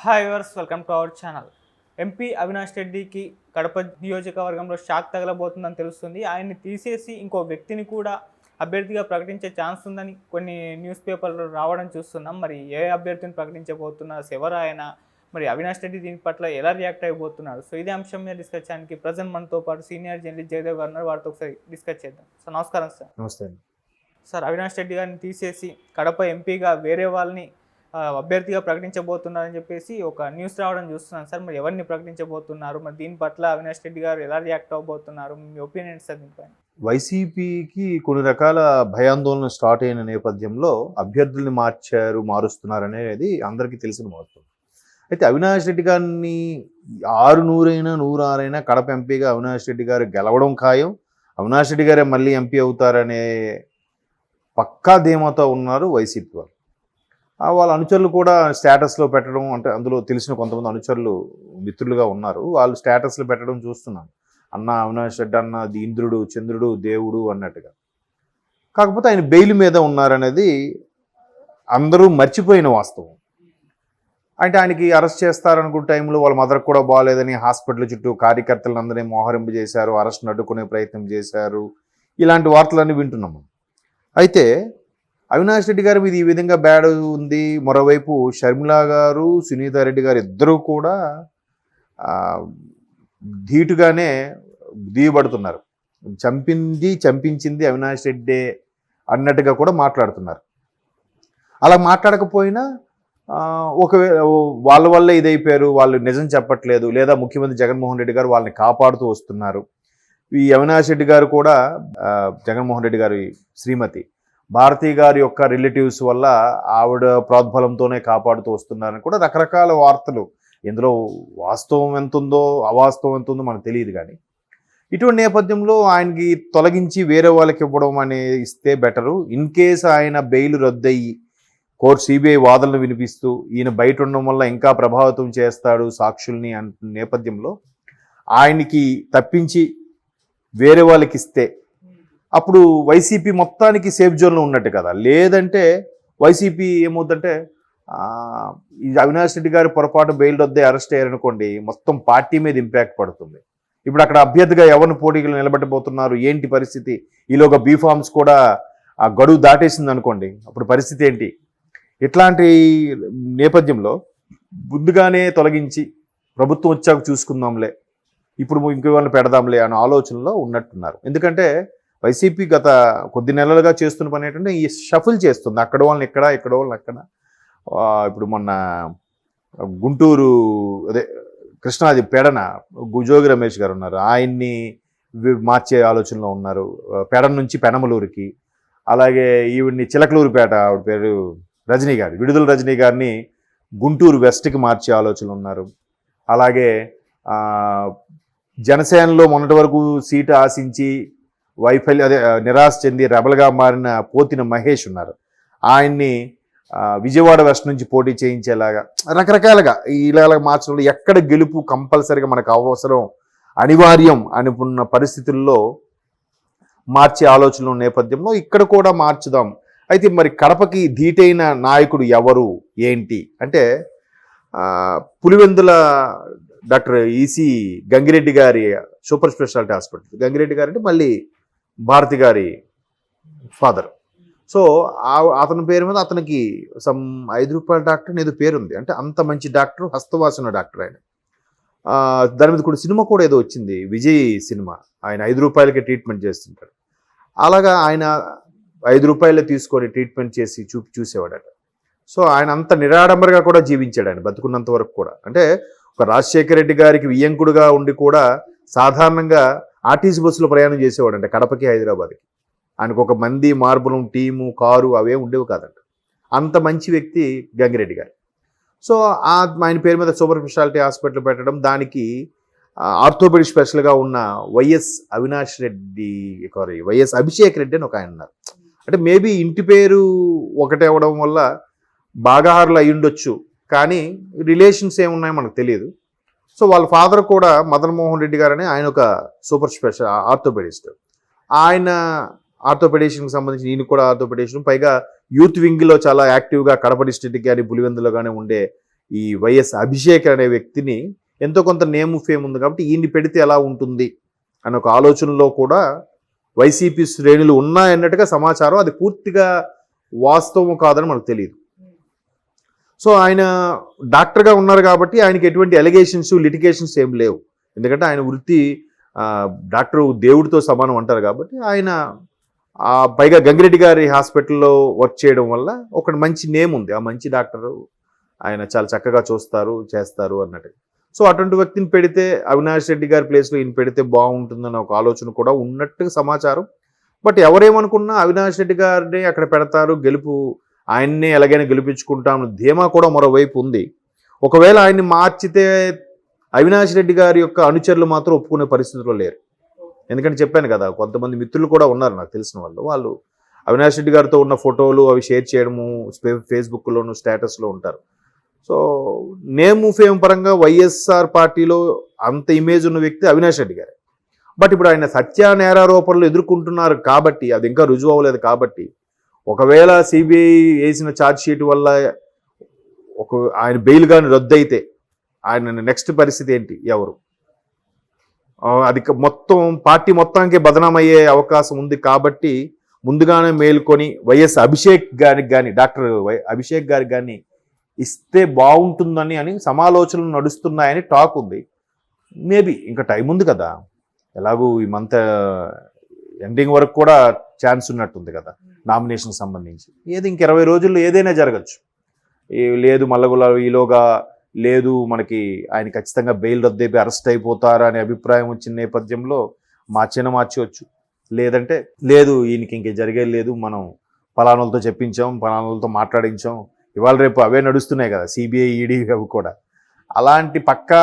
Hi viewers, welcome to our channel. MP Avinash రెడ్డికి కడప నియోజకవర్గంలో shock తగలబోతుందని తెలుస్తుంది. ఆయన్ని తీసేసి ఇంకో వ్యక్తిని కూడా అభ్యర్థిగా ప్రకటించే ఛాన్స్ ఉందని కొన్ని న్యూస్ పేపర్లు రావడం చూస్తున్నాం. మరి ఏ అభ్యర్థిని ప్రకటించబోతున్నారు, ఎవరు ఆయన, మరి అవినాష్ రెడ్డి దీని పట్ల ఎలా రియాక్ట్ అయిపోతున్నారు? సో ఇదే అంశం మీద డిస్కస్ చేయడానికి ప్రజెంట్ మనతో పాటు సీనియర్ జర్నలిస్ట్ జయదేవ్ గారు ఉన్నారు. వారితో ఒకసారి డిస్కస్ చేద్దాం. సార్ నమస్కారం. సార్ నమస్తే అండి. సార్, అవినాష్ రెడ్డి గారిని తీసేసి కడప ఎంపీగా వేరే వాళ్ళని అభ్యర్థిగా ప్రకటించబోతున్నారని చెప్పేసి ఒక న్యూస్ రావడం చూస్తున్నాను సార్. మరి ఎవరిని ప్రకటించబోతున్నారు, మరి దీని పట్ల అవినాష్ రెడ్డి గారు ఎలా రియాక్ట్ అవ్వబోతున్నారు, మీ ఒపీనియన్ సార్ దీనిపైన? వైసీపీకి కొన్ని రకాల భయాందోళన స్టార్ట్ అయిన నేపథ్యంలో అభ్యర్థుల్ని మారుస్తున్నారు అనేది అందరికీ తెలిసిన వాస్తవం. అయితే అవినాష్ రెడ్డి గారిని 100 కడప ఎంపీగా అవినాష్ రెడ్డి గారు గెలవడం ఖాయం. అవినాష్ రెడ్డి గారే మళ్ళీ ఎంపీ అవుతారనే పక్కా ధీమాతో ఉన్నారు వైసీపీ వాళ్ళు. వాళ్ళ అనుచరులు కూడా స్టేటస్లో పెట్టడం, అంటే అందులో తెలిసిన కొంతమంది అనుచరులు మిత్రులుగా ఉన్నారు, వాళ్ళు స్టేటస్లు పెట్టడం చూస్తున్నాను. అన్న అవినాష్ రెడ్డి అన్న ఇంద్రుడు చంద్రుడు దేవుడు అన్నట్టుగా. కాకపోతే ఆయన బెయిల్ మీద ఉన్నారనేది అందరూ మర్చిపోయిన వాస్తవం. అంటే ఆయనకి అరెస్ట్ చేస్తారనుకున్న టైంలో వాళ్ళ మదర్కి కూడా బాగాలేదని హాస్పిటల్ చుట్టూ కార్యకర్తలందరినీ మోహరింపు చేశారు, అరెస్ట్ అడ్డుకునే ప్రయత్నం చేశారు, ఇలాంటి వార్తలన్నీ వింటున్నాము. అయితే అవినాష్ రెడ్డి గారి మీద ఈ విధంగా బ్యాడ్ ఉంది. మరోవైపు షర్మిల గారు, సునీత రెడ్డి గారు ఇద్దరూ కూడా ధీటుగానే దియబడుతున్నారు. చంపించింది అవినాష్ రెడ్డే అన్నట్టుగా కూడా మాట్లాడుతున్నారు. అలా మాట్లాడకపోయినా ఒకవేళ వాళ్ళ వల్ల ఇదైపోయారు, వాళ్ళు నిజం చెప్పట్లేదు, లేదా ముఖ్యమంత్రి జగన్మోహన్ రెడ్డి గారు వాళ్ళని కాపాడుతూ వస్తున్నారు. ఈ అవినాష్ రెడ్డి గారు కూడా జగన్మోహన్ రెడ్డి గారి శ్రీమతి భారతి గారి యొక్క రిలేటివ్స్ వల్ల ఆవిడ ప్రోద్బలంతోనే కాపాడుతూ వస్తున్నారని కూడా రకరకాల వార్తలు. ఇందులో వాస్తవం ఎంత ఉందో అవాస్తవం ఎంత ఉందో మనకు తెలియదు. కానీ ఇటువంటి నేపథ్యంలో ఆయనకి తొలగించి వేరే వాళ్ళకి ఇవ్వడం అనేది ఇస్తే బెటరు. ఇన్ కేసు ఆయన బెయిల్ రద్దయ్యి కోర్టు సిబిఐ వాదనలు వినిపిస్తూ ఈయన బయట ఉండడం వల్ల ఇంకా ప్రభావితం చేస్తాడు సాక్షుల్ని అంటున్న నేపథ్యంలో ఆయనకి తప్పించి వేరే వాళ్ళకి ఇస్తే అప్పుడు వైసీపీ మొత్తానికి సేఫ్ జోన్లో ఉన్నట్టు కదా. లేదంటే వైసీపీ ఏమవుతుందంటే అవినాష్ రెడ్డి గారి పొరపాటు బెయిల్ రద్దే అరెస్ట్ అయ్యారనుకోండి, మొత్తం పార్టీ మీద ఇంపాక్ట్ పడుతుంది. ఇప్పుడు అక్కడ అభ్యర్థిగా ఎవరిని పోటీలు నిలబెట్టబోతున్నారు, ఏంటి పరిస్థితి? ఈలోగా బీఫామ్స్ కూడా ఆ గడువు దాటేసింది అనుకోండి, అప్పుడు పరిస్థితి ఏంటి? ఇట్లాంటి నేపథ్యంలో ముందుగానే తొలగించి ప్రభుత్వం వచ్చాక చూసుకుందాంలే, ఇప్పుడు ఇంకెవరిని పెడదాంలే అనే ఆలోచనలో ఉన్నట్టున్నారు. ఎందుకంటే వైసీపీ గత కొద్ది నెలలుగా చేస్తున్న పని ఏంటంటే ఈ షఫుల్ చేస్తుంది. అక్కడ వాళ్ళని ఇక్కడ, ఇక్కడ వాళ్ళని అక్కడ. ఇప్పుడు మొన్న గుంటూరు కృష్ణాది పెడన జోగి రమేష్ గారు ఉన్నారు, ఆయన్ని మార్చే ఆలోచనలో ఉన్నారు. పెడన నుంచి పెనమలూరుకి. అలాగే ఈవిడ్ని చిలకలూరుపేట, ఆవిడ పేరు రజనీ గారు, విడుదల రజనీ గారిని గుంటూరు వెస్ట్కి మార్చే ఆలోచనలు ఉన్నారు. అలాగే జనసేనలో మొన్నటి వరకు సీటు ఆశించి నిరాశ చెంది రెబల్గా మారిన పోతిన మహేష్ ఉన్నారు, ఆయన్ని విజయవాడ వెస్ట్ నుంచి పోటీ చేయించేలాగా రకరకాలుగా ఇలా మార్చడంలో ఎక్కడ గెలుపు కంపల్సరీగా మనకు అవసరం, అనివార్యం అనుకున్న పరిస్థితుల్లో మార్చే ఆలోచనల నేపథ్యంలో ఇక్కడ కూడా మార్చుదాం. అయితే మరి కడపకి ధీటైన నాయకుడు ఎవరు ఏంటి అంటే పులివెందుల డాక్టర్ ఈసీ గంగిరెడ్డి గారి సూపర్ స్పెషాలిటీ హాస్పిటల్. గంగిరెడ్డి గారు అంటే మళ్ళీ భారతి గారి ఫాదర్. సో అతని పేరు మీద అతనికి సమ్ ₹5 డాక్టర్ ఏదో పేరు ఉంది. అంటే అంత మంచి డాక్టర్, హస్తవాసన డాక్టర్ ఆయన. దాని మీద కూడా సినిమా కూడా ఏదో వచ్చింది, విజయ్ సినిమా. ఆయన ₹5కే ట్రీట్మెంట్ చేస్తుంటాడు. అలాగా ఆయన ₹5 తీసుకొని ట్రీట్మెంట్ చేసి చూసేవాడట. సో ఆయన అంత నిరాడంబరగా కూడా జీవించాడు ఆయన బతుకున్నంత వరకు కూడా. అంటే ఒక రాజశేఖర రెడ్డి గారికి వియ్యంకుడుగా ఉండి కూడా సాధారణంగా ఆర్టీసీ బస్సులో ప్రయాణం చేసేవాడు అంటే కడపకి హైదరాబాద్కి. ఆయనకు ఒక మంది మార్బులం టీము కారు అవే ఉండేవి కాదంట. అంత మంచి వ్యక్తి గంగిరెడ్డి గారు. సో ఆయన పేరు మీద సూపర్ స్పెషాలిటీ హాస్పిటల్ పెట్టడం, దానికి ఆర్థోపెడిక్ స్పెషల్గా ఉన్న వైఎస్ అభిషేక్ రెడ్డి అని ఒక ఆయన ఉన్నారు. అంటే మేబీ ఇంటి పేరు ఒకటే అవ్వడం వల్ల బాగాహారులు అయి ఉండొచ్చు, కానీ రిలేషన్స్ ఏమున్నాయో మనకు తెలియదు. సో వాళ్ళ ఫాదర్ కూడా మదన్ మోహన్ రెడ్డి గారని ఆయన ఒక సూపర్ స్పెషల్ ఆర్థోపెడిస్ట్. ఆయన ఆర్థోపెడిషన్కి సంబంధించి ఈయన కూడా ఆర్థోపెడిషన్, పైగా యూత్ వింగ్లో చాలా యాక్టివ్గా కడప డిస్ట్రిక్ట్ కానీ పులివెందులో కానీ ఉండే ఈ వైఎస్ అభిషేక్ అనే వ్యక్తిని ఎంతో కొంత నేమ్ ఫేమ్ ఉంది కాబట్టి ఈయన్ని పెడితే ఎలా ఉంటుంది అనే ఒక ఆలోచనలో కూడా వైసీపీ శ్రేణులు ఉన్నాయన్నట్టుగా సమాచారం. అది పూర్తిగా వాస్తవం కాదని మనకు తెలియదు. సో ఆయన డాక్టర్గా ఉన్నారు కాబట్టి ఆయనకి ఎటువంటి ఎలిగేషన్స్ లిటిగేషన్స్ ఏం లేవు. ఎందుకంటే ఆయన వృత్తి డాక్టర్ దేవుడితో సమానం అంటారు కాబట్టి ఆయన పైగా గంగిరెడ్డి గారి హాస్పిటల్లో వర్క్ చేయడం వల్ల ఒక మంచి నేమ్ ఉంది. ఆ మంచి డాక్టరు ఆయన చాలా చక్కగా చూస్తారు చేస్తారు అన్నట్టు. సో అటువంటి వ్యక్తిని పెడితే అవినాష్ రెడ్డి గారి ప్లేస్లో ఈయన పెడితే బాగుంటుందన్న ఒక ఆలోచన కూడా ఉన్నట్టుగా సమాచారం. బట్ ఎవరేమనుకున్నా అవినాష్ రెడ్డి గారిని అక్కడ పెడతారు, గెలుపు ఆయన్నే ఎలాగైనా గెలిపించుకుంటాం ధీమా కూడా మరోవైపు ఉంది. ఒకవేళ ఆయన్ని మార్చితే అవినాష్ రెడ్డి గారి యొక్క అనుచరులు మాత్రం ఒప్పుకునే పరిస్థితిలో లేరు. ఎందుకంటే చెప్పాను కదా, కొంతమంది మిత్రులు కూడా ఉన్నారు నాకు తెలిసిన వాళ్ళు అవినాష్ రెడ్డి గారితో ఉన్న ఫోటోలు అవి షేర్ చేయడము ఫేస్బుక్లోను స్టేటస్లో ఉంటారు. సో నేమ్ ఫేమ్ పరంగా వైఎస్ఆర్ పార్టీలో అంత ఇమేజ్ ఉన్న వ్యక్తి అవినాష్ రెడ్డి గారే. బట్ ఇప్పుడు ఆయన సత్య నేరారోపణలు ఎదుర్కొంటున్నారు కాబట్టి అది ఇంకా రుజువు అవ్వలేదు కాబట్టి ఒకవేళ సిబిఐ వేసిన ఛార్జ్ షీట్ వల్ల ఆయన బెయిల్ కానీ రద్దు అయితే ఆయన నెక్స్ట్ పరిస్థితి ఏంటి? ఎవరు అది మొత్తం పార్టీ మొత్తానికి బదనామయ్యే అవకాశం ఉంది కాబట్టి ముందుగానే మేల్కొని వైఎస్ అభిషేక్ గారికి కానీ డాక్టర్ అభిషేక్ గారికి కానీ ఇస్తే బాగుంటుందని సమాలోచనలు నడుస్తున్నాయని టాక్ ఉంది. మేబీ ఇంకా టైం ఉంది కదా, ఎలాగూ ఈ మంత్ ఎండింగ్ వరకు కూడా ఛాన్స్ ఉన్నట్టుంది కదా నామినేషన్ సంబంధించి. ఏది ఇంక 20 రోజుల్లో ఏదైనా జరగచ్చు. లేదు మల్లగుల ఈలోగా లేదు మనకి ఆయన ఖచ్చితంగా బెయిల్ రద్దయిపోయి అరెస్ట్ అయిపోతారా అనే అభిప్రాయం వచ్చిన నేపథ్యంలో మార్చవచ్చు. లేదంటే లేదు ఈయనకి ఇంక జరిగేది లేదు, మనం పలానాలతో చెప్పించాం, పలానాలతో మాట్లాడించాం, ఇవాళ రేపు అవే నడుస్తున్నాయి కదా సిబిఐ ఈడీ అవి కూడా. అలాంటి పక్కా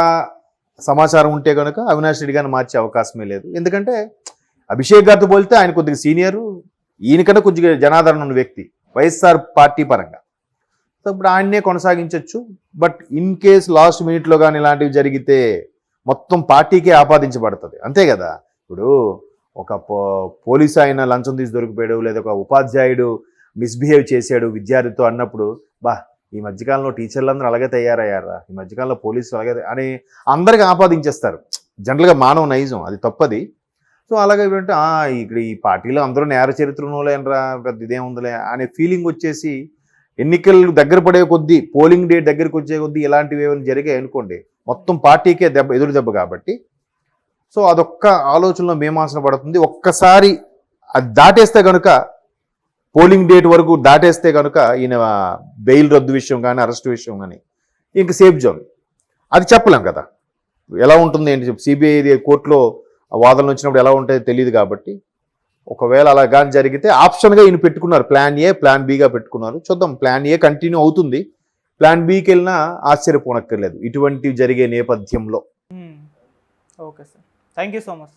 సమాచారం ఉంటే కనుక అవినాష్ రెడ్డి గారిని మార్చే అవకాశమే లేదు. ఎందుకంటే అభిషేక్ గారితో పోలితే ఆయన కొద్దిగా సీనియరు, ఈయనకన్నా కొద్దిగా జనాదరణ ఉన్న వ్యక్తి వైఎస్ఆర్ పార్టీ పరంగా. సో ఇప్పుడు ఆయన్నే కొనసాగించవచ్చు. బట్ ఇన్ కేస్ లాస్ట్ మినిట్లో కానీ ఇలాంటివి జరిగితే మొత్తం పార్టీకే ఆపాదించబడుతుంది, అంతే కదా. ఇప్పుడు ఒక పోలీసు ఆయన లంచం తీసి దొరికిపోయాడు, లేదా ఒక ఉపాధ్యాయుడు మిస్బిహేవ్ చేశాడు విద్యార్థితో అన్నప్పుడు ఈ మధ్యకాలంలో టీచర్లందరూ అలాగే తయారయ్యారా, ఈ మధ్యకాలంలో పోలీసులు అలాగే అని అందరికి ఆపాదించేస్తారు. జనరల్గా మానవ నైజం, అది తప్పది. సో అలాగే ఏంటంటే ఇక్కడ ఈ పార్టీలో అందరూ నేర చరిత్రలో లేనరా పెద్ద ఇదేముందిలే అనే ఫీలింగ్ వచ్చేసి ఎన్నికలు దగ్గర పడే కొద్దీ పోలింగ్ డేట్ దగ్గరికి వచ్చే కొద్దీ ఇలాంటివి ఏమైనా జరిగాయి అనుకోండి మొత్తం పార్టీకే ఎదురు దెబ్బ కాబట్టి. సో అదొక్క ఆలోచనలో మేమాసన పడుతుంది. ఒక్కసారి అది దాటేస్తే కనుక పోలింగ్ డేట్ వరకు దాటేస్తే కనుక ఈయన బెయిల్ రద్దు విషయం కానీ అరెస్ట్ విషయం కానీ ఇంక సేఫ్ జోన్. అది చెప్పలేం కదా ఎలా ఉంటుంది ఏంటి, సిబిఐ కోర్టులో వాదనలు వచ్చినప్పుడు ఎలా ఉంటాయో తెలియదు కాబట్టి ఒకవేళ అలా కానీ జరిగితే ఆప్షన్గా ఈయన పెట్టుకున్నారు, ప్లాన్ ఏ ప్లాన్ బిగా పెట్టుకున్నారు. చూద్దాం, ప్లాన్ ఏ కంటిన్యూ అవుతుంది, ప్లాన్ బికి వెళ్ళినా ఆశ్చర్యపోనక్కర్లేదు ఇటువంటివి జరిగే నేపథ్యంలో. Okay sir, thank you so much.